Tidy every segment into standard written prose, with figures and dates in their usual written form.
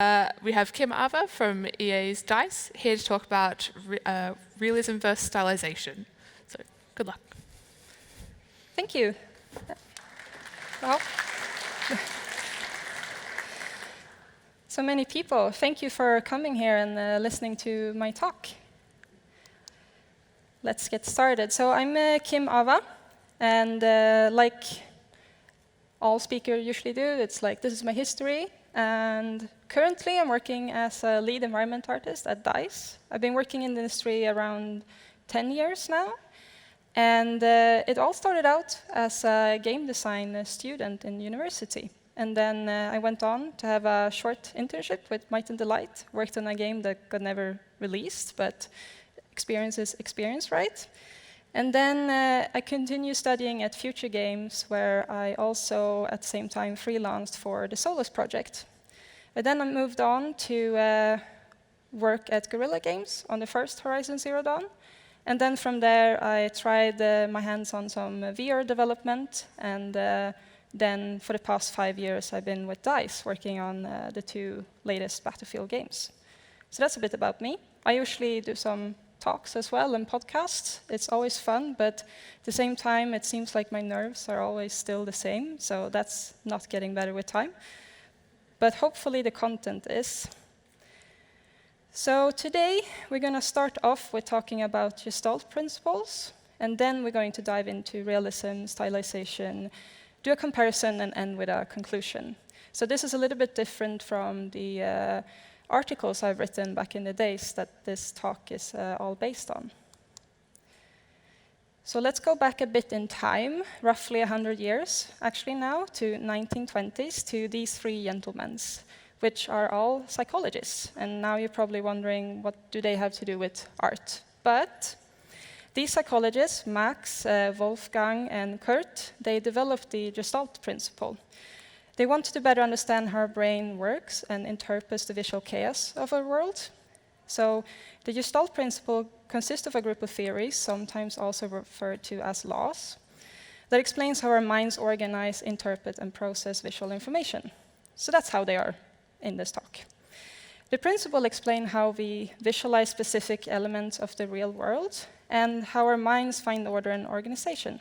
We have Kim Aava from EA's DICE here to talk about realism versus stylization. So good luck. Thank you. Well, so many people. Thank you for coming here and listening to my talk. Let's get started. So I'm Kim Aava, and like all speakers usually do, it's like this is my history. And currently, I'm working as a lead environment artist at DICE. I've been working in the industry around 10 years now. And it all started out as a game design student in university. And then I went on to have a short internship with Might and Delight, worked on a game that got never released, but experience is experience, right? And then I continued studying at Future Games, where I also, at the same time, freelanced for the Solus project. And then I moved on to work at Guerrilla Games on the first Horizon Zero Dawn. And then from there, I tried my hands on some VR development. And then for the past 5 years, I've been with DICE, working on the 2 latest Battlefield games. So that's a bit about me. I usually do some talks as well and podcasts. It's always fun, but at the same time, it seems like my nerves are always still the same, so that's not getting better with time. But hopefully the content is. So today, we're going to start off with talking about Gestalt Principles, and then we're going to dive into realism, stylization, do a comparison, and end with a conclusion. So this is a little bit different from the articles I've written back in the days that this talk is all based on. So let's go back a bit in time, roughly 100 years, actually now, to 1920s, to these 3 gentlemen, which are all psychologists. And now you're probably wondering, what do they have to do with art? But these psychologists, Max, Wolfgang, and Kurt, they developed the Gestalt Principle. They wanted to better understand how our brain works and interprets the visual chaos of our world. So the Gestalt Principle consists of a group of theories, sometimes also referred to as laws, that explains how our minds organize, interpret, and process visual information. So that's how they are in this talk. The principle explains how we visualize specific elements of the real world and how our minds find order and organization.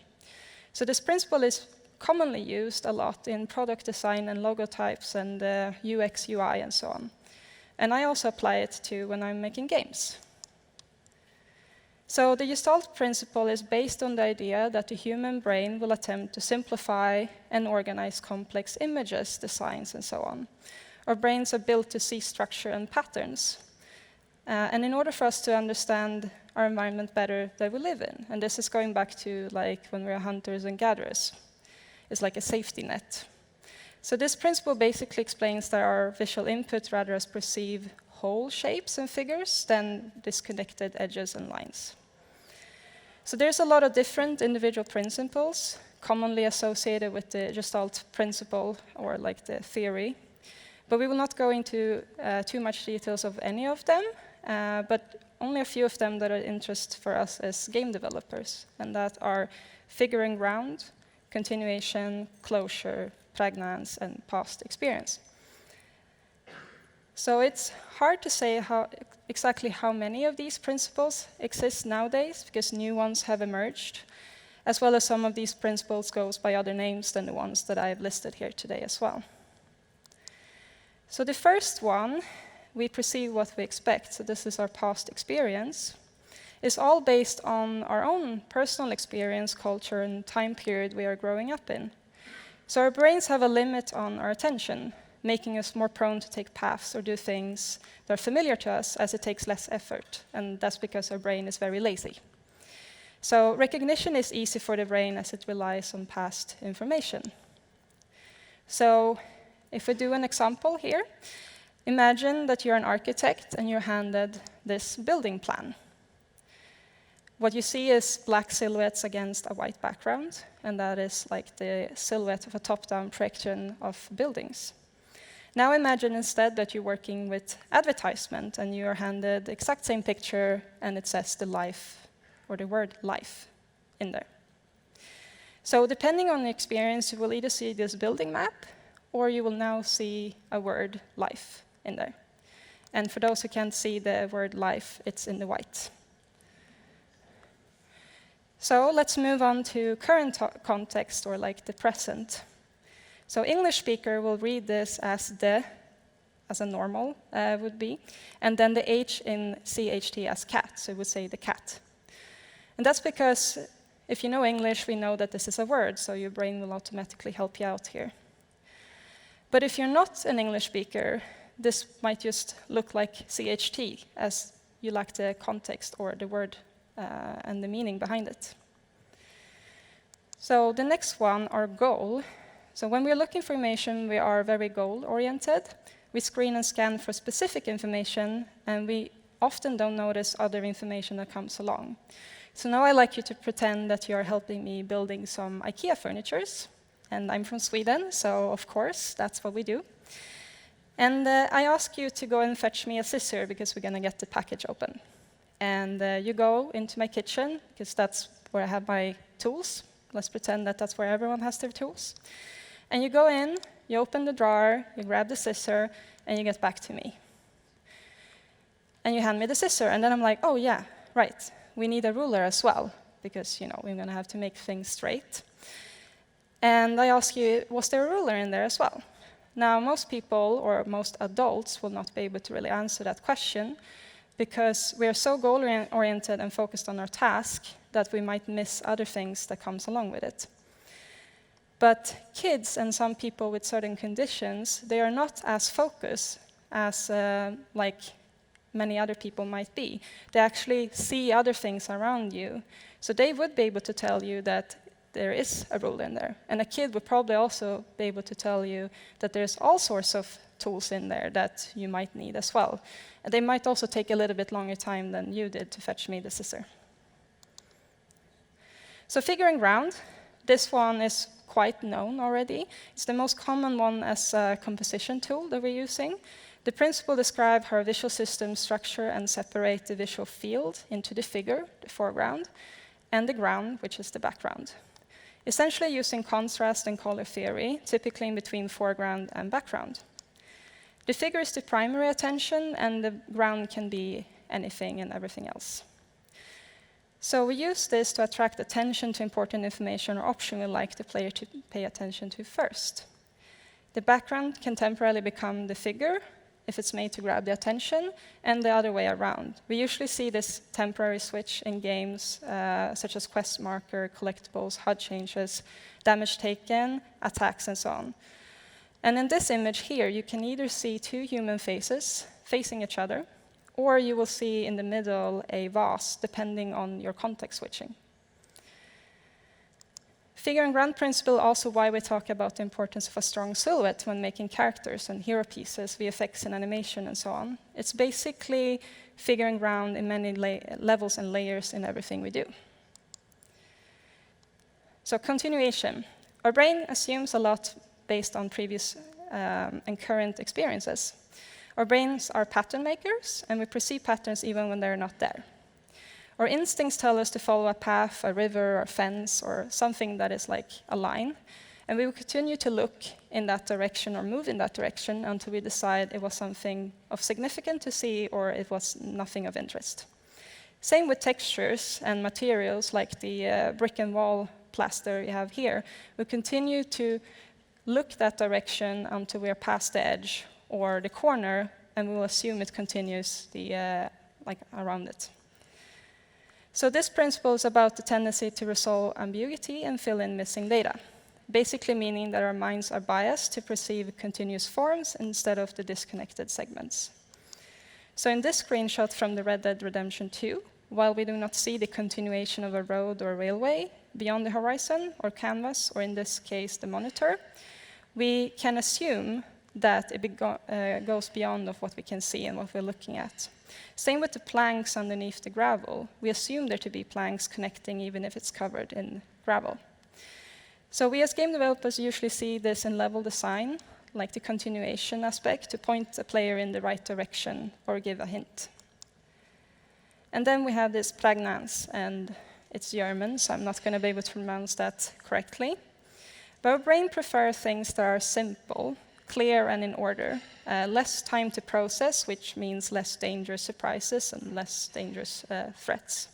So this principle is commonly used a lot in product design and logotypes and UX, UI, and so on. And I also apply it to when I'm making games. So the Gestalt Principle is based on the idea that the human brain will attempt to simplify and organize complex images, designs, and so on. Our brains are built to see structure and patterns. And in order for us to understand our environment better that we live in, and this is going back to like when we're hunters and gatherers, is like a safety net. So this principle basically explains that our visual input rather as perceive whole shapes and figures than disconnected edges and lines. So there's a lot of different individual principles commonly associated with the Gestalt principle or like the theory. But we will not go into too much details of any of them, but only a few of them that are of interest for us as game developers, and that are figuring ground, continuation, closure, pragnance, and past experience. So it's hard to say exactly how many of these principles exist nowadays, because new ones have emerged, as well as some of these principles goes by other names than the ones that I've listed here today as well. So the first one, we perceive what we expect, so this is our past experience, is all based on our own personal experience, culture, and time period we are growing up in. So our brains have a limit on our attention, making us more prone to take paths or do things that are familiar to us as it takes less effort, and that's because our brain is very lazy. So recognition is easy for the brain as it relies on past information. So if we do an example here, imagine that you're an architect and you're handed this building plan. What you see is black silhouettes against a white background, and that is like the silhouette of a top-down projection of buildings. Now imagine instead that you're working with advertisement and you're handed the exact same picture and it says the life, or the word life, in there. So depending on the experience, you will either see this building map or you will now see a word life in there. And for those who can't see the word life, it's in the white. So let's move on to current context, or like the present. So English speaker will read this as the, as a normal would be, and then the H in CHT as cat, so it would say the cat. And that's because if you know English, we know that this is a word, so your brain will automatically help you out here. But if you're not an English speaker, this might just look like CHT, as you lack the context or the word and the meaning behind it. So the next one, our goal. So when we're looking for information, we are very goal-oriented. We screen and scan for specific information, and we often don't notice other information that comes along. So now I'd like you to pretend that you're helping me building some IKEA furnitures. And I'm from Sweden, so of course, that's what we do. And I ask you to go and fetch me a scissor, because we're going to get the package open. And you go into my kitchen, because that's where I have my tools. Let's pretend that that's where everyone has their tools. And you go in, you open the drawer, you grab the scissor, and you get back to me. And you hand me the scissor, and then I'm like, oh yeah, right, we need a ruler as well, because we're going to have to make things straight. And I ask you, was there a ruler in there as well? Now, most people, or most adults, will not be able to really answer that question, because we are so goal-oriented and focused on our task that we might miss other things that comes along with it. But kids and some people with certain conditions, they are not as focused as like many other people might be. They actually see other things around you. So they would be able to tell you that there is a rule in there. And a kid would probably also be able to tell you that there's all sorts of tools in there that you might need as well. And they might also take a little bit longer time than you did to fetch me the scissor. So figuring ground, this one is quite known already. It's the most common one as a composition tool that we're using. The principle describes how visual systems structure and separate the visual field into the figure, the foreground, and the ground, which is the background. Essentially using contrast and color theory, typically in between foreground and background. The figure is the primary attention, and the ground can be anything and everything else. So we use this to attract attention to important information or option we like the player to pay attention to first. The background can temporarily become the figure if it's made to grab the attention, and the other way around. We usually see this temporary switch in games such as quest marker, collectibles, HUD changes, damage taken, attacks, and so on. And in this image here, you can either see two human faces facing each other, or you will see in the middle a vase, depending on your context switching. Figure and ground principle also why we talk about the importance of a strong silhouette when making characters and hero pieces, VFX and animation and so on. It's basically figure and ground in many levels and layers in everything we do. So continuation. Our brain assumes a lot based on previous and current experiences. Our brains are pattern makers, and we perceive patterns even when they're not there. Our instincts tell us to follow a path, a river, or a fence, or something that is like a line. And we will continue to look in that direction or move in that direction until we decide it was something of significance to see or it was nothing of interest. Same with textures and materials like the brick and wall plaster you have here. We continue to look that direction until we are past the edge or the corner, and we will assume it continues like around it. So this principle is about the tendency to resolve ambiguity and fill in missing data, basically meaning that our minds are biased to perceive continuous forms instead of the disconnected segments. So in this screenshot from the Red Dead Redemption 2, while we do not see the continuation of a road or railway beyond the horizon or canvas, or in this case the monitor, we can assume that it goes beyond of what we can see and what we're looking at. Same with the planks underneath the gravel. We assume there to be planks connecting even if it's covered in gravel. So we as game developers usually see this in level design, like the continuation aspect, to point the player in the right direction or give a hint. And then we have this Prägnanz, and it's German, so I'm not going to be able to pronounce that correctly. But our brain prefers things that are simple, clear and in order. Less time to process, which means less dangerous surprises and less dangerous threats.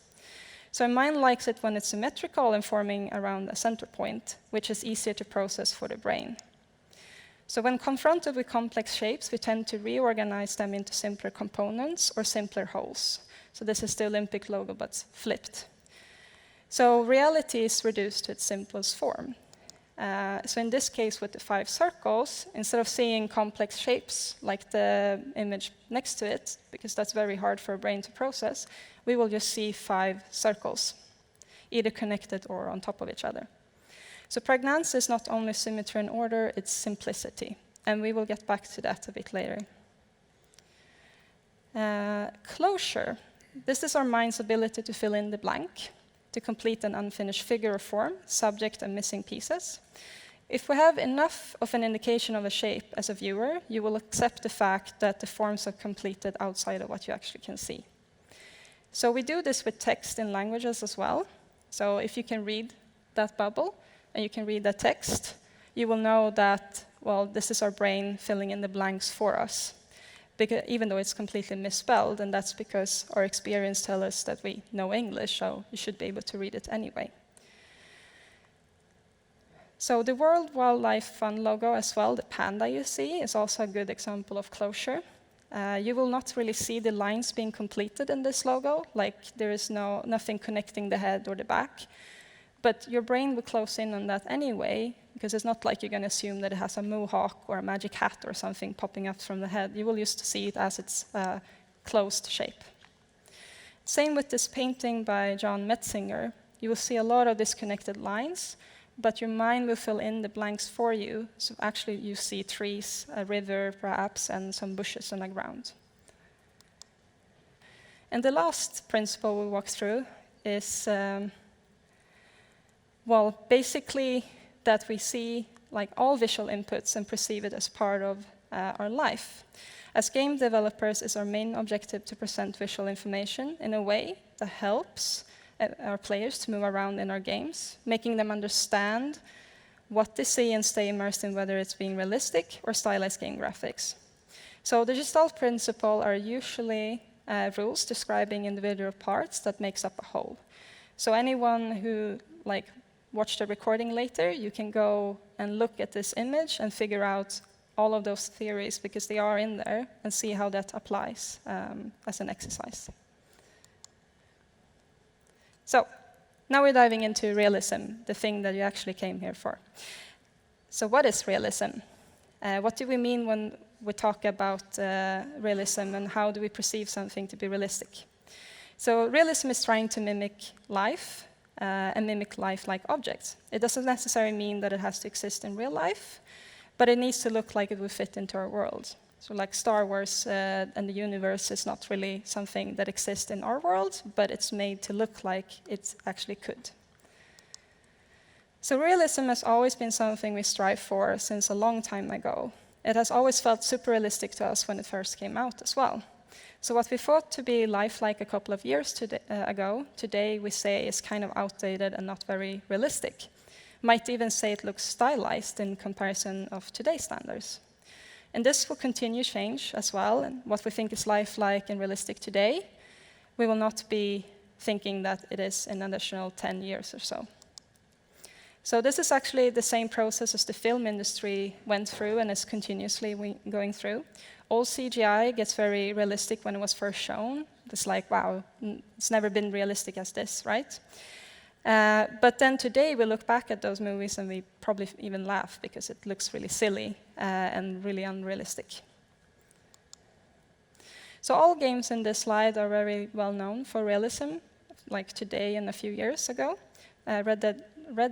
So a mind likes it when it's symmetrical and forming around a center point, which is easier to process for the brain. So when confronted with complex shapes, we tend to reorganize them into simpler components or simpler wholes. So this is the Olympic logo, but flipped. So reality is reduced to its simplest form. So in this case, with the 5 circles, instead of seeing complex shapes like the image next to it, because that's very hard for a brain to process, we will just see 5 circles, either connected or on top of each other. So pregnance is not only symmetry and order, it's simplicity. And we will get back to that a bit later. Closure. This is our mind's ability to fill in the blank, to complete an unfinished figure or form, subject and missing pieces. If we have enough of an indication of a shape as a viewer, you will accept the fact that the forms are completed outside of what you actually can see. So we do this with text in languages as well. So if you can read that bubble and you can read that text, you will know that, well, this is our brain filling in the blanks for us, because, even though it's completely misspelled, and that's because our experience tells us that we know English, so you should be able to read it anyway. So the World Wildlife Fund logo as well, the panda you see, is also a good example of closure. You will not really see the lines being completed in this logo, like there is nothing connecting the head or the back. But your brain will close in on that anyway, because it's not like you're going to assume that it has a mohawk or a magic hat or something popping up from the head. You will just see it as its closed shape. Same with this painting by John Metzinger. You will see a lot of disconnected lines, but your mind will fill in the blanks for you. So actually you see trees, a river perhaps, and some bushes on the ground. And the last principle we'll walk through is well, basically that we see like all visual inputs and perceive it as part of our life. As game developers, it's our main objective to present visual information in a way that helps our players to move around in our games, making them understand what they see and stay immersed in, whether it's being realistic or stylized game graphics. So the Gestalt Principles are usually rules describing individual parts that makes up a whole. So anyone who watch the recording later, you can go and look at this image and figure out all of those theories, because they are in there, and see how that applies as an exercise. So now we're diving into realism, the thing that you actually came here for. So what is realism? What do we mean when we talk about realism, and how do we perceive something to be realistic? So realism is trying to mimic life, and mimic life-like objects. It doesn't necessarily mean that it has to exist in real life, but it needs to look like it would fit into our world. So like Star Wars and the universe is not really something that exists in our world, but it's made to look like it actually could. So realism has always been something we strive for since a long time ago. It has always felt super realistic to us when it first came out as well. So what we thought to be lifelike a couple of years ago, today we say is kind of outdated and not very realistic. Might even say it looks stylized in comparison of today's standards. And this will continue to change as well, and what we think is lifelike and realistic today, we will not be thinking that it is in an additional 10 years or so. So this is actually the same process as the film industry went through and is continuously going through. All CGI gets very realistic when it was first shown. It's like, wow, it's never been realistic as this, right? But then today we look back at those movies and we probably even laugh because it looks really silly and really unrealistic. So all games in this slide are very well known for realism, like today and a few years ago. Red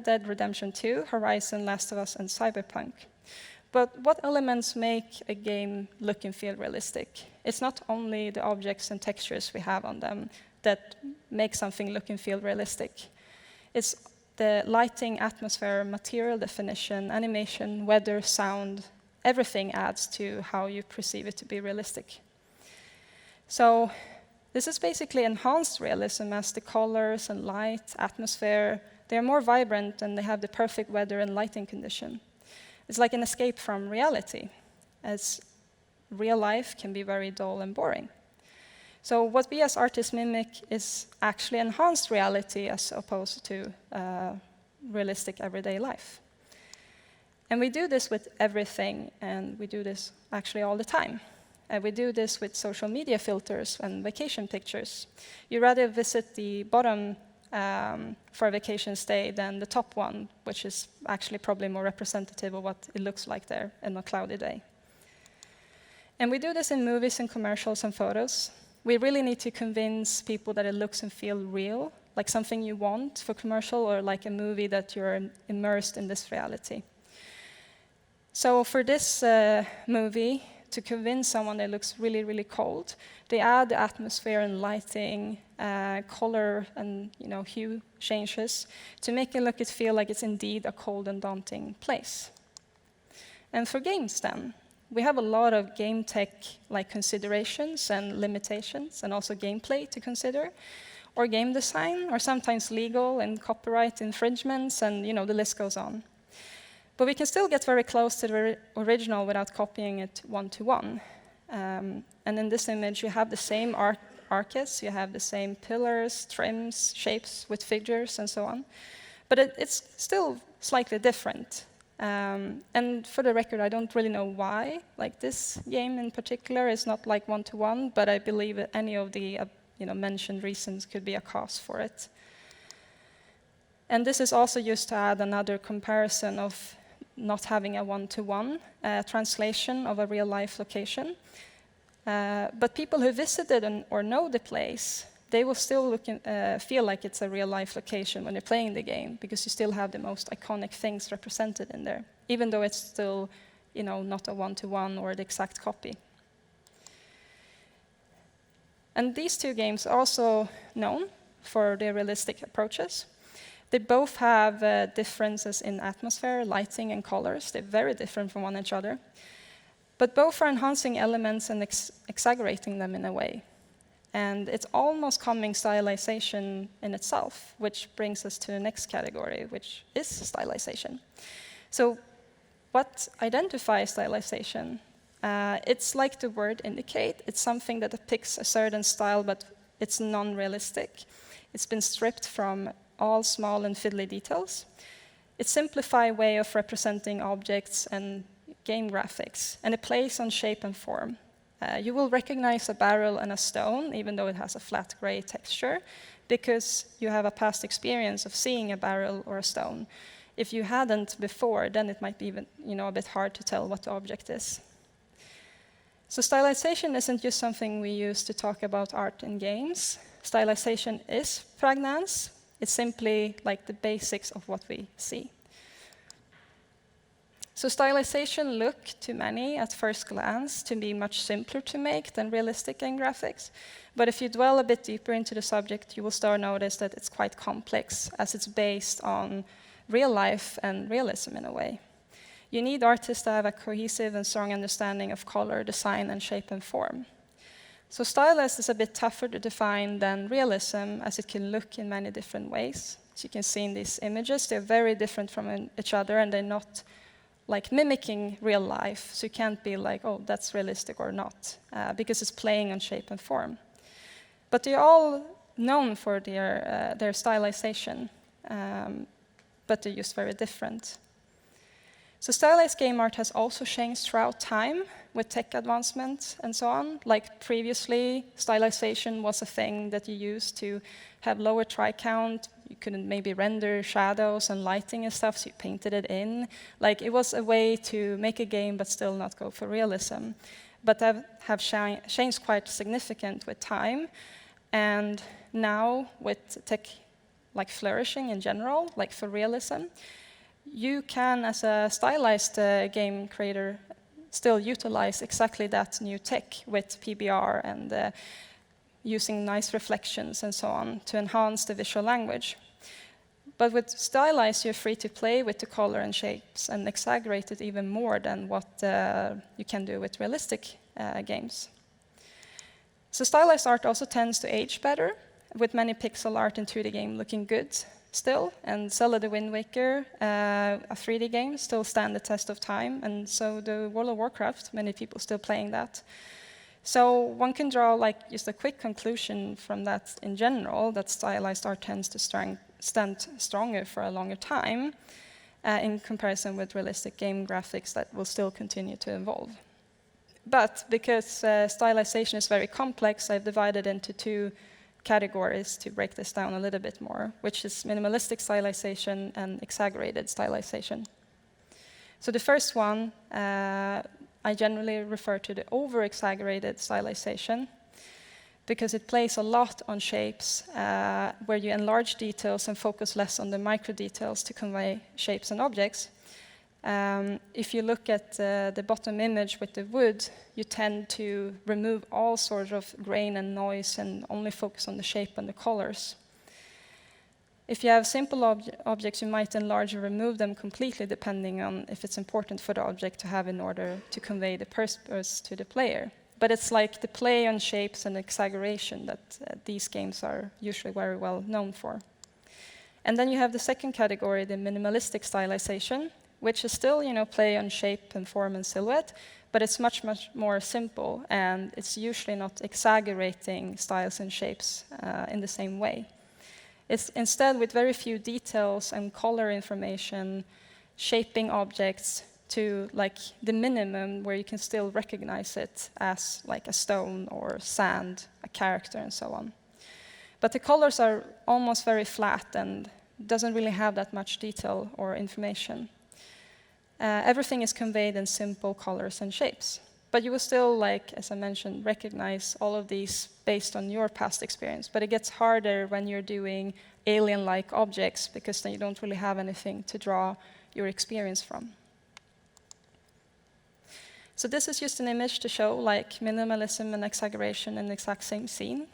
Dead Redemption 2, Horizon, Last of Us, and Cyberpunk. But what elements make a game look and feel realistic? It's not only the objects and textures we have on them that make something look and feel realistic. It's the lighting, atmosphere, material definition, animation, weather, sound. Everything adds to how you perceive it to be realistic. So this is basically enhanced realism, as the colors and light, atmosphere, they are more vibrant and they have the perfect weather and lighting condition. It's like an escape from reality. as real life can be very dull and boring. So what we as artists mimic is actually enhanced reality as opposed to realistic everyday life. And we do this with everything, and we do this actually all the time. We do this with social media filters and vacation pictures. You rather visit the bottom for a vacation stay than the top one, which is actually probably more representative of what it looks like there on a cloudy day. And we do this in movies and commercials and photos. We really need to convince people that it looks and feels real, like something you want for commercial, or like a movie that you're immersed in this reality. So for this movie, to convince someone that it looks really, really cold, they add the atmosphere and lighting, color and hue changes to make it look and feel like it's indeed a cold and daunting place. And for games then, we have a lot of game tech like considerations and limitations, and also gameplay to consider, or game design, or sometimes legal and copyright infringements, and the list goes on. But we can still get very close to the original without copying it one-to-one. And in this image, you have the same arches, you have the same pillars, trims, shapes with figures, and so on. But it's still slightly different. And for the record, I don't really know why. Like this game in particular is not like one-to-one, but I believe that any of the mentioned reasons could be a cause for it. And this is also used to add another comparison of not having a one-to-one translation of a real-life location. But people who visited or know the place, they will still feel like it's a real-life location when they're playing the game, because you still have the most iconic things represented in there, even though it's still not a one-to-one or the exact copy. And these two games are also known for their realistic approaches. They both have differences in atmosphere, lighting, and colors. They're very different from one another. But both are enhancing elements and exaggerating them in a way. And it's almost coming stylization in itself, which brings us to the next category, which is stylization. So what identifies stylization? It's like the word indicate. It's something that depicts a certain style, but it's non-realistic. It's been stripped from all small and fiddly details. It's a simplified way of representing objects and game graphics, and it plays on shape and form. You will recognize a barrel and a stone, even though it has a flat gray texture, because you have a past experience of seeing a barrel or a stone. If you hadn't before, then it might be even a bit hard to tell what the object is. So stylization isn't just something we use to talk about art in games. Stylization is pregnance. It's simply like the basics of what we see. So stylization look to many at first glance to be much simpler to make than realistic game graphics. But if you dwell a bit deeper into the subject, you will start to notice that it's quite complex, as it's based on real life and realism in a way. You need artists to have a cohesive and strong understanding of color, design, and shape and form. So stylized is a bit tougher to define than realism, as it can look in many different ways. As you can see in these images, they're very different from each other, and they're not like mimicking real life. So you can't be like, oh, that's realistic or not, because it's playing on shape and form. But they're all known for their stylization, but they're just very different. So stylized game art has also changed throughout time with tech advancement and so on. Like previously, stylization was a thing that you used to have lower try count. You couldn't maybe render shadows and lighting and stuff, so you painted it in. Like it was a way to make a game but still not go for realism. But that have changed quite significant with time. And now with tech like flourishing in general, like for realism, you can, as a stylized game creator, still utilize exactly that new tech with PBR and using nice reflections and so on to enhance the visual language. But with stylized, you're free to play with the color and shapes and exaggerate it even more than what you can do with realistic games. So stylized art also tends to age better, with many pixel art in 2D game looking good. still, and Zelda the Wind Waker, a 3D game, still stand the test of time, and so the World of Warcraft, many people still playing that. So one can draw like just a quick conclusion from that in general, that stylized art tends to stand stronger for a longer time in comparison with realistic game graphics that will still continue to evolve. But because stylization is very complex, I've divided into two categories to break this down a little bit more, which is minimalistic stylization and exaggerated stylization. So the first one, I generally refer to the over-exaggerated stylization because it plays a lot on shapes where you enlarge details and focus less on the micro details to convey shapes and objects. If you look at the bottom image with the wood, you tend to remove all sorts of grain and noise and only focus on the shape and the colors. If you have simple objects, you might enlarge or remove them completely depending on if it's important for the object to have in order to convey the purpose to the player. But it's like the play on shapes and exaggeration that these games are usually very well known for. And then you have the second category, the minimalistic stylization, which is still, play on shape and form and silhouette, but it's much, much more simple, and it's usually not exaggerating styles and shapes in the same way. It's instead with very few details and color information, shaping objects to like the minimum where you can still recognize it as like a stone or sand, a character, and so on. But the colors are almost very flat and doesn't really have that much detail or information. Everything is conveyed in simple colors and shapes. But you will still, like, as I mentioned, recognize all of these based on your past experience. But it gets harder when you're doing alien-like objects, because then you don't really have anything to draw your experience from. So this is just an image to show like minimalism and exaggeration in the exact same scene.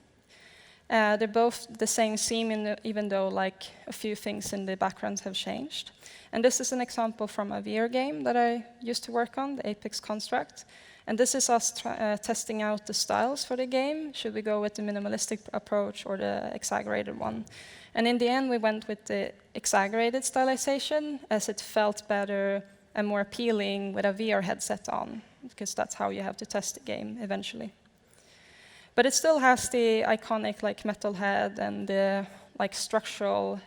They're both the same scene, even though like a few things in the backgrounds have changed. And this is an example from a VR game that I used to work on, the Apex Construct. And this is us testing out the styles for the game. Should we go with the minimalistic approach or the exaggerated one? And in the end, we went with the exaggerated stylization, as it felt better and more appealing with a VR headset on, because that's how you have to test the game eventually. But it still has the iconic like metal head and the like structural,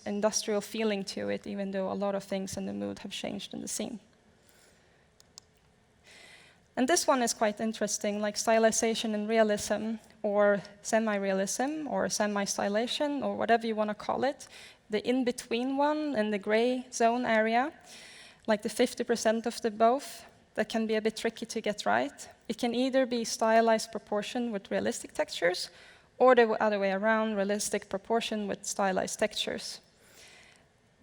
industrial feeling to it, even though a lot of things in the mood have changed in the scene. And this one is quite interesting, like stylization and realism, or semi-realism, or semi-stylation, or whatever you want to call it. The in-between one in the gray zone area, like the 50% of the both, that can be a bit tricky to get right. It can either be stylized proportion with realistic textures, or the other way around, realistic proportion with stylized textures.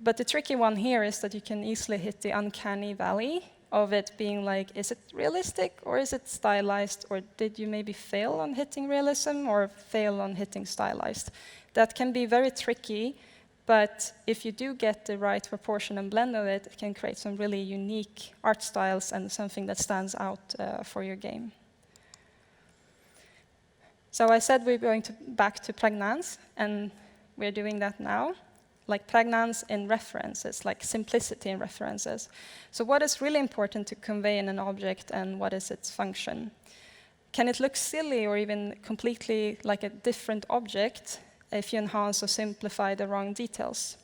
But the tricky one here is that you can easily hit the uncanny valley of it being like, is it realistic or is it stylized, or did you maybe fail on hitting realism or fail on hitting stylized? That can be very tricky, but if you do get the right proportion and blend of it, it can create some really unique art styles and something that stands out for your game. So I said we're going back to pregnance, and we're doing that now. Like pregnance in references, like simplicity in references. So what is really important to convey in an object, and what is its function? Can it look silly or even completely like a different object if you enhance or simplify the wrong details?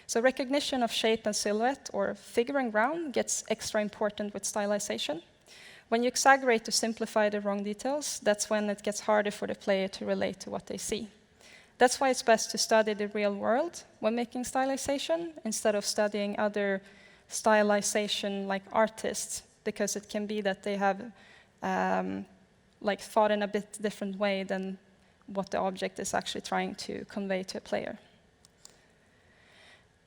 So recognition of shape and silhouette, or figure and ground, gets extra important with stylization. When you exaggerate to simplify the wrong details, that's when it gets harder for the player to relate to what they see. That's why it's best to study the real world when making stylization, instead of studying other stylization like artists, because it can be that they have like thought in a bit different way than what the object is actually trying to convey to a player.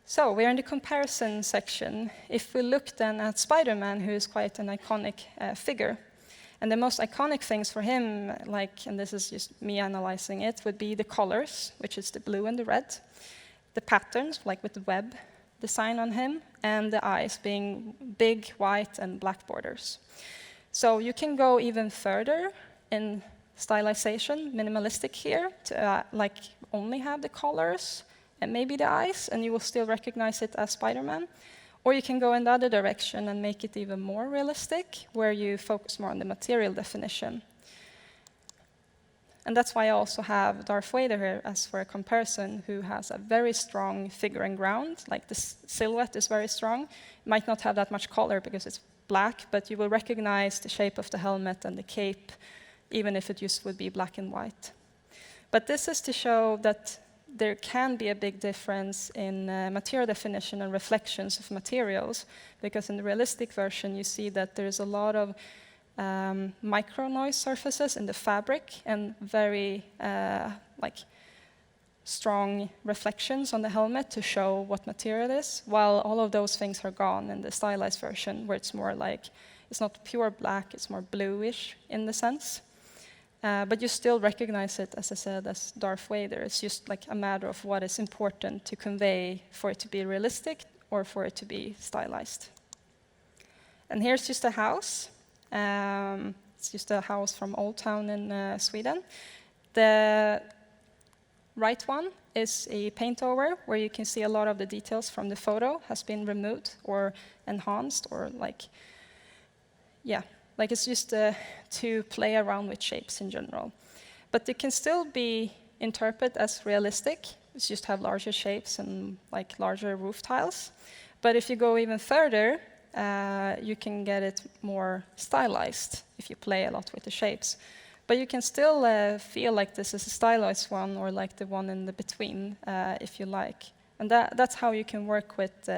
So we're in the comparison section. If we look then at Spider-Man, who is quite an iconic figure, and the most iconic things for him, like, and this is just me analyzing it, would be the colors, which is the blue and the red, the patterns, like with the web design on him, and the eyes being big white and black borders. So you can go even further in stylization, minimalistic here, to like only have the colors and maybe the eyes, and you will still recognize it as Spider-Man. Or you can go in the other direction and make it even more realistic, where you focus more on the material definition. And that's why I also have Darth Vader here as for a comparison, who has a very strong figure and ground. Like the silhouette is very strong. It might not have that much color because it's black, but you will recognize the shape of the helmet and the cape, even if it just would be black and white. But this is to show that there can be a big difference in material definition and reflections of materials, because in the realistic version you see that there's a lot of micro noise surfaces in the fabric and very strong reflections on the helmet to show what material it is, while all of those things are gone in the stylized version, where it's more like, it's not pure black, it's more bluish in the sense. But you still recognize it, as I said, as Darth Vader. It's just like a matter of what is important to convey for it to be realistic or for it to be stylized. And here's just a house. It's just a house from Old Town in Sweden. The right one is a paint over, where you can see a lot of the details from the photo has been removed or enhanced, or it's just to play around with shapes in general. But it can still be interpreted as realistic. It's just have larger shapes and like larger roof tiles. But if you go even further, you can get it more stylized if you play a lot with the shapes. But you can still feel like this is a stylized one, or like the one in the between, if you like. And that's how you can work with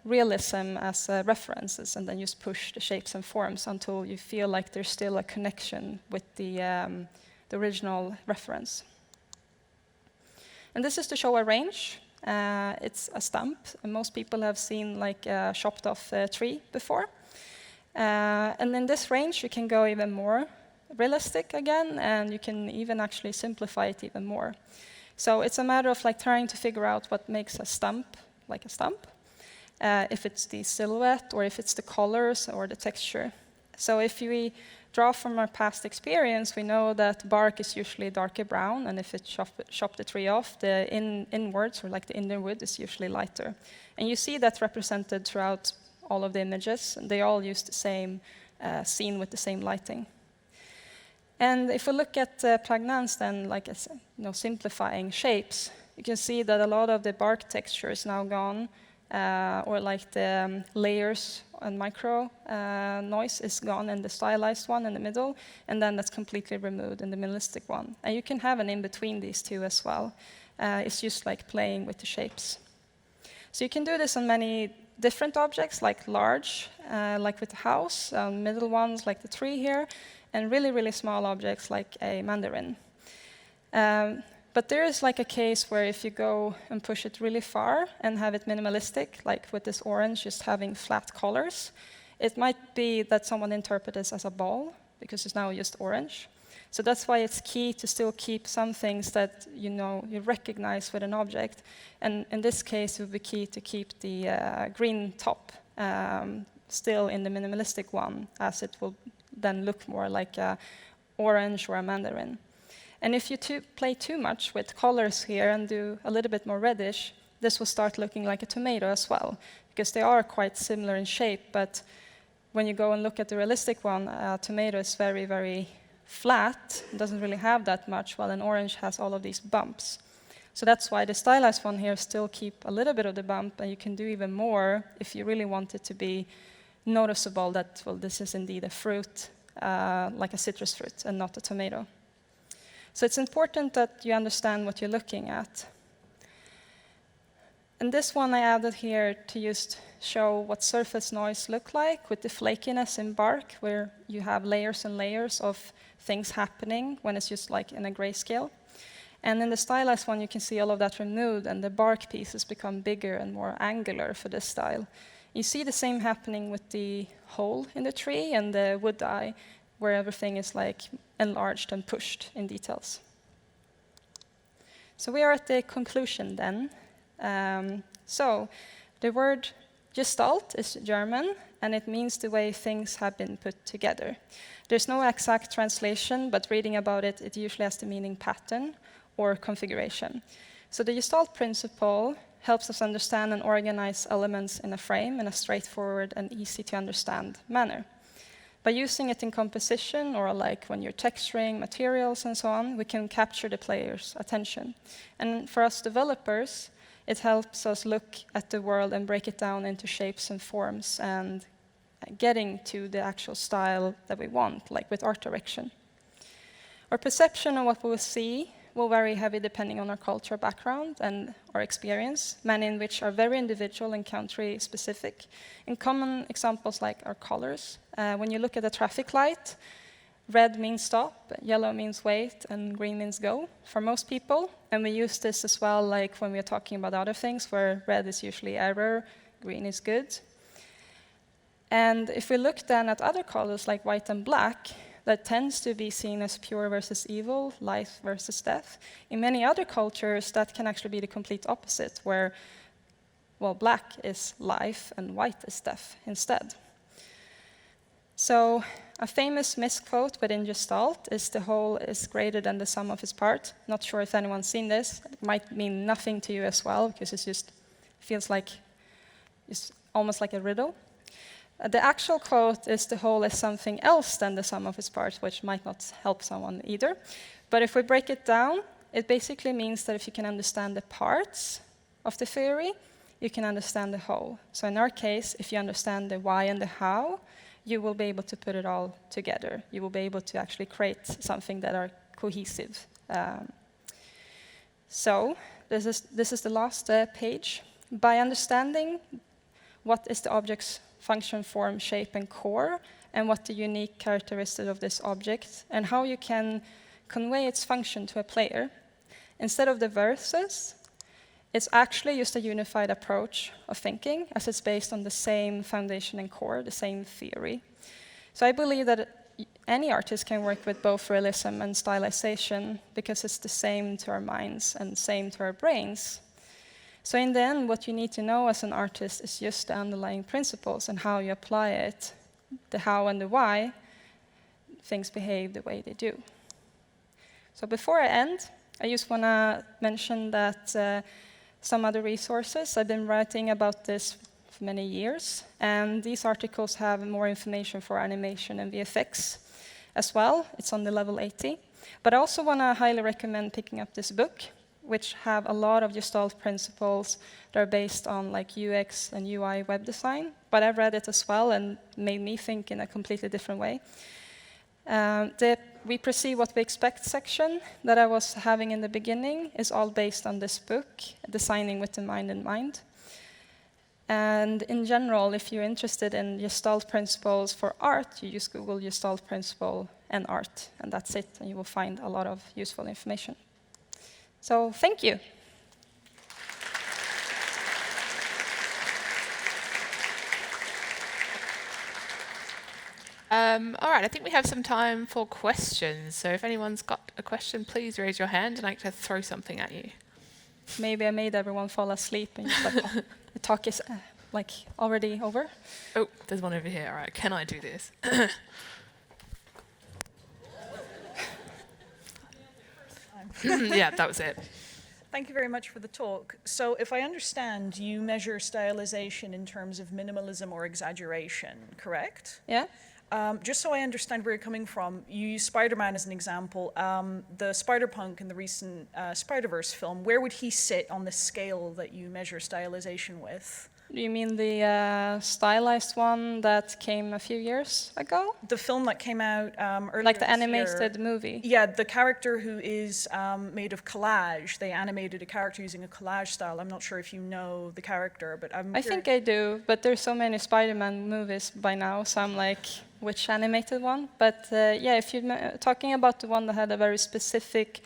realism as references, and then just push the shapes and forms until you feel like there's still a connection with the original reference. And this is to show a range. It's a stump, and most people have seen like a chopped off tree before. And in this range, you can go even more realistic again, and you can even actually simplify it even more. So it's a matter of like trying to figure out what makes a stump like a stump. If it's the silhouette, or if it's the colors or the texture. So if we draw from our past experience, we know that bark is usually darker brown, and if it chop the tree off, the inwards, or like the inner wood, is usually lighter. And you see that represented throughout all of the images, and they all use the same scene with the same lighting. And if we look at Pragnance, then, like simplifying shapes, you can see that a lot of the bark texture is now gone. Or like the layers and micro noise is gone in the stylized one in the middle, and then that's completely removed in the minimalistic one. And you can have an in-between these two as well. It's just like playing with the shapes. So you can do this on many different objects, like large, like with the house, middle ones like the tree here, and really, really small objects like a mandarin. But there is like a case where if you go and push it really far and have it minimalistic, like with this orange just having flat colors, it might be that someone interprets this as a ball, because it's now just orange. So that's why it's key to still keep some things that you recognize with an object. And in this case, it would be key to keep the green top still in the minimalistic one, as it will then look more like a orange or a mandarin. And if you play too much with colors here and do a little bit more reddish, this will start looking like a tomato as well, because they are quite similar in shape. But when you go and look at the realistic one, a tomato is very, very flat, doesn't really have that much, while an orange has all of these bumps. So that's why the stylized one here still keep a little bit of the bump, and you can do even more if you really want it to be noticeable that, well, this is indeed a fruit, like a citrus fruit, and not a tomato. So it's important that you understand what you're looking at. And this one I added here to just show what surface noise look like with the flakiness in bark, where you have layers and layers of things happening when it's just like in a grayscale. And in the stylized one, you can see all of that removed, and the bark pieces become bigger and more angular for this style. You see the same happening with the hole in the tree and the wood eye, where everything is like enlarged and pushed in details. So we are at the conclusion then. So the word Gestalt is German, and it means the way things have been put together. There's no exact translation, but reading about it, it usually has the meaning pattern or configuration. So the Gestalt principle helps us understand and organize elements in a frame in a straightforward and easy to understand manner. By using it in composition, or like when you're texturing materials and so on, we can capture the player's attention. And for us developers, it helps us look at the world and break it down into shapes and forms and getting to the actual style that we want, like with art direction. Our perception of what we will see will vary heavily depending on our cultural background and our experience, many in which are very individual and country-specific. In common examples like our colors, when you look at a traffic light, red means stop, yellow means wait, and green means go for most people. And we use this as well, like when we're talking about other things, where red is usually error, green is good. And if we look then at other colors like white and black, that tends to be seen as pure versus evil, life versus death. In many other cultures, that can actually be the complete opposite, where, well, black is life and white is death instead. So a famous misquote within Gestalt is the whole is greater than the sum of its parts. Not sure if anyone's seen this. It might mean nothing to you as well, because it just feels like it's almost like a riddle. The actual quote is the whole is something else than the sum of its parts, which might not help someone either. But if we break it down, it basically means that if you can understand the parts of the theory, you can understand the whole. So in our case, if you understand the why and the how, you will be able to put it all together. You will be able to actually create something that are cohesive. So this is the last page. By understanding what is the object's function, form, shape, and core, and what the unique characteristic of this object, and how you can convey its function to a player. Instead of the verses, it's actually just a unified approach of thinking, as it's based on the same foundation and core, the same theory. So I believe that any artist can work with both realism and stylization, because it's the same to our minds and same to our brains. So in the end, what you need to know as an artist is just the underlying principles and how you apply it, the how and the why things behave the way they do. So before I end, I just want to mention that some other resources. I've been writing about this for many years, and these articles have more information for animation and VFX as well. It's on the level 80. But I also want to highly recommend picking up this book, which have a lot of Gestalt principles that are based on like UX and UI web design. But I've read it as well and made me think in a completely different way. The We Perceive What We Expect section that I was having in the beginning is all based on this book, Designing with the Mind in Mind. And in general, if you're interested in Gestalt principles for art, you just Google Gestalt principle and art, and that's it, and you will find a lot of useful information. So thank you. All right, I think we have some time for questions. So if anyone's got a question, please raise your hand and I can throw something at you. Maybe I made everyone fall asleep and just like, oh, the talk is like already over. Oh, there's one over here. All right, can I do this? Yeah, that was it. Thank you very much for the talk. So if I understand, you measure stylization in terms of minimalism or exaggeration, correct? Yeah. Just so I understand where you're coming from, you use Spider-Man as an example. The Spider-Punk in the recent Spider-Verse film, where would he sit on the scale that you measure stylization with? Do you mean the stylized one that came a few years ago? The film that came out earlier Like the this animated year. movie? Yeah, the character who is made of collage. They animated a character using a collage style. I'm not sure if you know the character, but I think I do, but there's so many Spider-Man movies by now, so I'm like, which animated one? But yeah, if you're talking about the one that had a very specific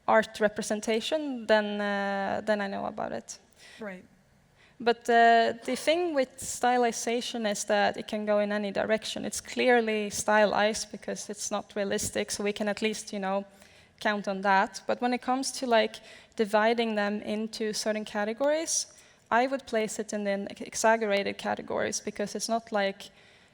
art representation, then I know about it. Right. But the thing with stylization is that it can go in any direction. It's clearly stylized because it's not realistic, so we can at least, count on that. But when it comes to like dividing them into certain categories, I would place it in the exaggerated categories because it's not like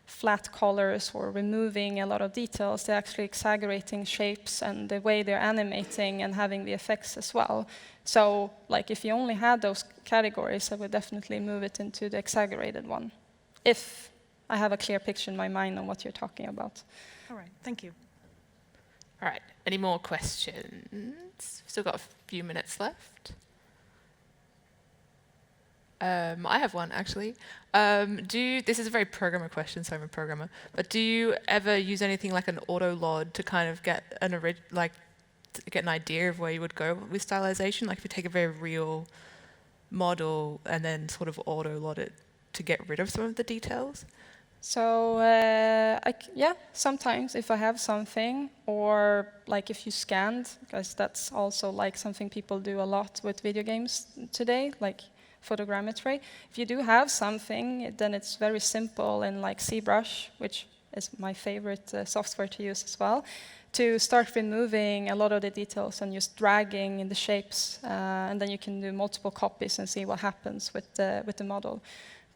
flat colors or removing a lot of details. They're actually exaggerating shapes and the way they're animating and having the effects as well. So like if you only had those categories, I would definitely move it into the exaggerated one, if I have a clear picture in my mind on what you're talking about. All right, thank you. All right, any more questions? Still got a few minutes left. I have one, actually. This is a very programmer question, so I'm a programmer, but do you ever use anything like an auto-lod to kind of get an idea of where you would go with stylization? Like if you take a very real model and then sort of auto-lod it to get rid of some of the details? So yeah, sometimes if I have something, or like if you scanned, because that's also like something people do a lot with video games today, like photogrammetry. If you do have something, then it's very simple in like ZBrush, which is my favorite software to use as well, to start removing a lot of the details and just dragging in the shapes, and then you can do multiple copies and see what happens with the model.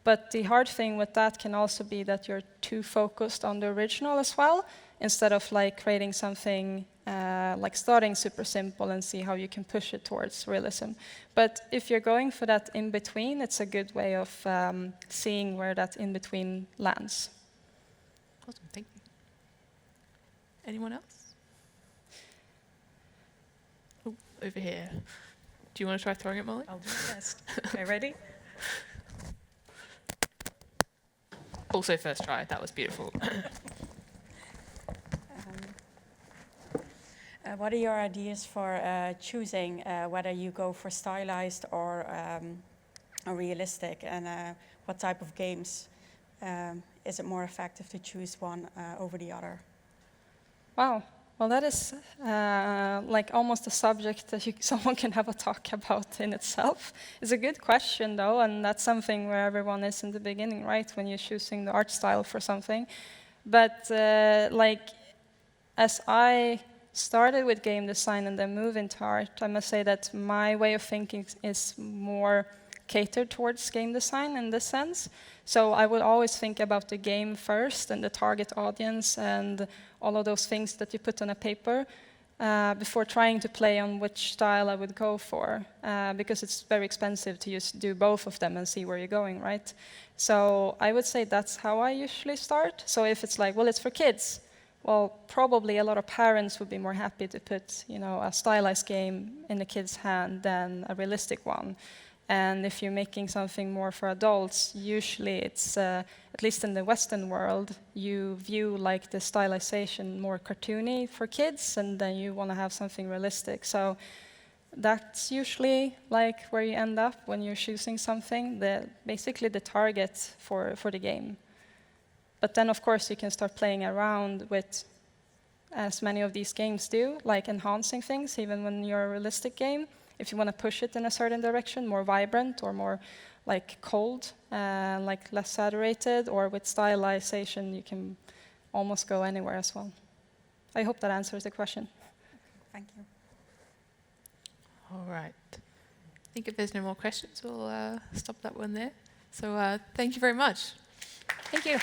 But the hard thing with that can also be that you're too focused on the original as well, instead of like creating something like starting super simple and see how you can push it towards realism. But if you're going for that in-between, it's a good way of seeing where that in-between lands. Awesome, thank you. Anyone else? Oh, over here. Do you want to try throwing it, Molly? I'll do my best. Okay, ready? Also first try, that was beautiful. What are your ideas for choosing whether you go for stylized or realistic, and what type of games is it more effective to choose one over the other? Wow. Well, that is like almost a subject that someone can have a talk about in itself. It's a good question, though, and that's something where everyone is in the beginning, right, when you're choosing the art style for something. But like, as I started with game design and then moved into art, I must say that my way of thinking is more catered towards game design in this sense. So I would always think about the game first and the target audience and all of those things that you put on a paper before trying to play on which style I would go for, because it's very expensive to just do both of them and see where you're going, right? So I would say that's how I usually start. So if it's like, well, it's for kids, well, probably a lot of parents would be more happy to put, you know, a stylized game in the kid's hand than a realistic one. And if you're making something more for adults, usually it's, at least in the Western world, you view like the stylization more cartoony for kids, and then you want to have something realistic. So that's usually like where you end up when you're choosing something, basically the target for the game. But then, of course, you can start playing around with, as many of these games do, like enhancing things, even when you're a realistic game. If you want to push it in a certain direction, more vibrant or more like cold, like less saturated, or with stylization, you can almost go anywhere as well. I hope that answers the question. Thank you. All right. I think if there's no more questions, we'll stop that one there. So thank you very much. Thank you.